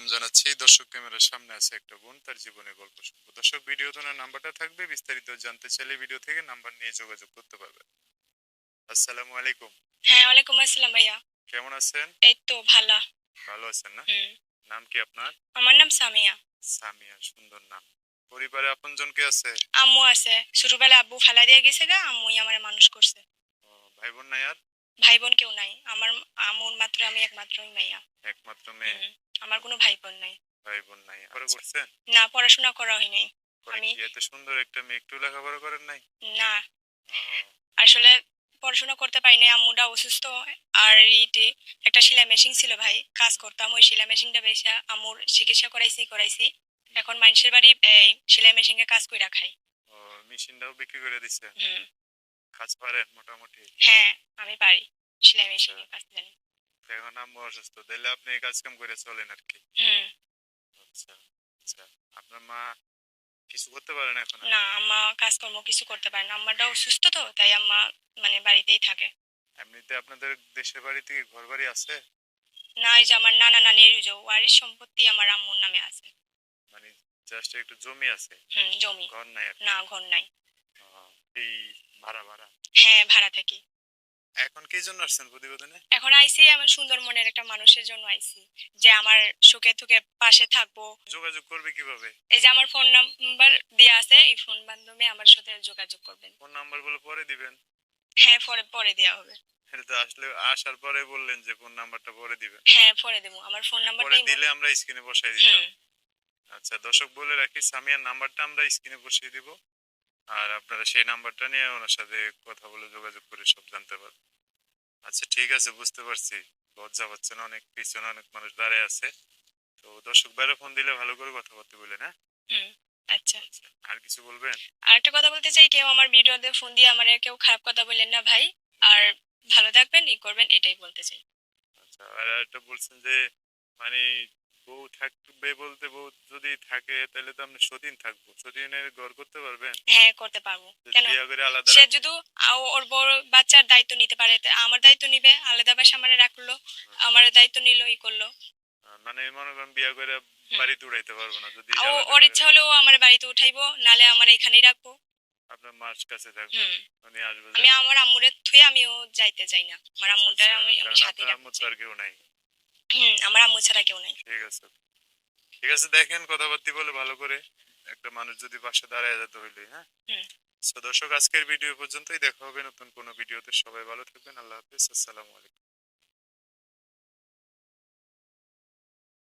স্বাগতম জানাচ্ছি। দর্শক ক্যামেরার সামনে আছে একটা বোন, তার জীবনের গল্প শুনবো। দর্শক ভিডিওতে ওনার নাম্বারটা থাকবে, বিস্তারিত জানতে চাইলে ভিডিও থেকে নাম্বার নিয়ে যোগাযোগ করতে পারবেন। আসসালামু আলাইকুম। হ্যাঁ, ওয়ালাইকুম আসসালাম ভাইয়া। কেমন আছেন? এই তো ভালো। ভালো আছেন না? হুম। নাম কি আপনার? আমার নাম সামিয়া। সামিয়া, সুন্দর নাম। পরিবারে আপনজন কে আছে? আম্মু আছে। ছোটবেলায় আব্বু ফালা দিয়ে গেছে গা, আম্মুই আমারে মানুষ করছে। ও, ভাই বোন নাই আর? ভাই বোন কেউ নাই। আমার আম্মুর মাত্র আমি একমাত্রই মাইয়া। একমাত্র মেয়ে? হুম। আমার কোনো ভাই বোন নাই। ভাই বোন নাই, পরে করছেন? না, পড়াশোনা করা হয়নি। পরে আমি কি এত সুন্দর একটা মেয়ে একটু লেখাপড়া করেন নাই? না, ও, আসলে পড়াশোনা করতে পারি নাই, আম্মুটা অসুস্থ। আর এটি একটা সেলাই মেশিন ছিল ভাই, কাজ করতাম। ওই সেলাই মেশিনটা বেচে আম্মুর চিকিৎসা করাইছি। এখন মানুষের বাড়ি এই সেলাই মেশিনে কাজ কইরা খাই। ও, মেশিনটাও বিক্রি করে দিছে? হুম। কাজ পারেন মোটামুটি? হ্যাঁ, আমি পারি। সেলাই আচ্ছা, মেশিনের কাজ জানি। এখন আম্মু অসুস্থ, তাহলে আপনি এই কাজ কাম করে চলেন আর কি? হুম। আচ্ছা, আচ্ছা। আপনার মা কিছু করতে পারেন এখন আর? না, আম্মা কাজকর্ম কিছু করতে পারে না। আম্মাটা অসুস্থ তো, তাই আম্মা মানে বাড়িতেই থাকে। এমনিতে আপনাদের দেশের বাড়িতে কি ঘর বাড়ি আছে? না, এই যে আমার নানা নানির ওই যে ওয়ারিশ সম্পত্তি আমার আম্মুর নামে আছে। মানে জাস্ট একটু জমি আছে, হুম, জমি। ঘর নাই আর কি? না, ঘর নাই। এই ভাড়া ভাড়া? হ্যাঁ, ভাড়া থাকি। এখন কি জন্য আসছেন প্রতিবেদনে? এখন আইছি আমার সুন্দরবনের একটা মানুষের জন্য আইছি, যে আমার সুখে দুঃখে পাশে থাকবো। যোগাযোগ করবে কিভাবে? এই যে আমার ফোন নাম্বার দেয়া আছে, এই ফোন মাধ্যমে আমার সাথে যোগাযোগ করবেন। ফোন নাম্বার বলে পরে দিবেন? হ্যাঁ, পরে পরে দেয়া হবে। এটা তো আসলে আসার পরে বললেন যে ফোন নাম্বারটা পরে দিবেন। হ্যাঁ, পরে দেবো। আমার ফোন মানে পরে নাম্বারটাই দিলে আমরা স্ক্রিনে বসাই হুম। দিতাম। আচ্ছা, দর্শক বলে রাখি, সামিয়ার নাম্বারটা আমরা স্ক্রিনে বসিয়ে দিব। আর আপনারা সেই নাম্বারটা নিয়ে ওনার সাথে কথা বলে যোগাযোগ করে সব জানতে পারবেন। আচ্ছা, ঠিক আছে, বুঝতে পারছি। লজ্জা পাচ্ছেন, অনেক পিছনে অনেক মানুষ দাঁড়ায় আছে। তো দর্শক বাইরে ফোন দিলে ভালো করে কথাবার্তা বলেন, হ্যাঁ? হুম। আচ্ছা। আচ্ছা, আর কিছু বলবেন? আরেকটা কথা বলতে চাই, কেউ আমার ভিডিওতে ফোন দিয়ে আমার কেউ খারাপ কথা বললেন না ভাই। আর ভালো থাকবেন, ই করবেন, এটাই বলতে চাই। আচ্ছা, আর একটা বলছেন যে মানে বউ থাকবে বলতে, বউ যদি থাকে তাহলে তো আপনি সতীন থাকবো, সতীনের ঘর করতে পারবেন? হ্যাঁ, করতে পারবো। যদি কেন? বিয়ে করে আলাদা সে রাখে? যদি ওর বড় বাচ্চার দায়িত্ব নিতে পারে, তা আমার দায়িত্ব নিবে। আলাদা বাসা আমারে রাখলো, আমার দায়িত্ব নিল, ই করলো। মানে মনে করেন বিয়ে করে হুম। বাড়িতে উঠাইতে পারবো না যদি ও আলাদা ওর করে ইচ্ছা রাখে? হলেও আমার বাড়িতে উঠাইবো, নালে আমার এখানেই রাখবো। আপনার মার কাছে থাকবেন? হুম। উনি আসবে আমি যাবে? আমার আম্মুরে থুয়ে আমিও যাইতে চাই না। আমার আচ্ছা, আম্মুটা আচ্ছা, আমি কারণ সাথেই আপনার রাখতে আম্মু তো চাই। আর কেউ নাই। হুম, আমার আম্মু ছাড়া কেউ নাই। ঠিক আছে, ঠিক আছে, দেখেন কথাবার্তা বলে ভালো করে। একটা মানুষ যদি পাশে দাঁড়ায় যেতে হইলে, হ্যাঁ? হুম। তো দর্শক, আজকের ভিডিও পর্যন্তই, দেখা হবে নতুন কোনো ভিডিওতে। সবাই ভালো থাকবেন, আল্লাহ হাফিজ, আসসালামু আলাইকুম।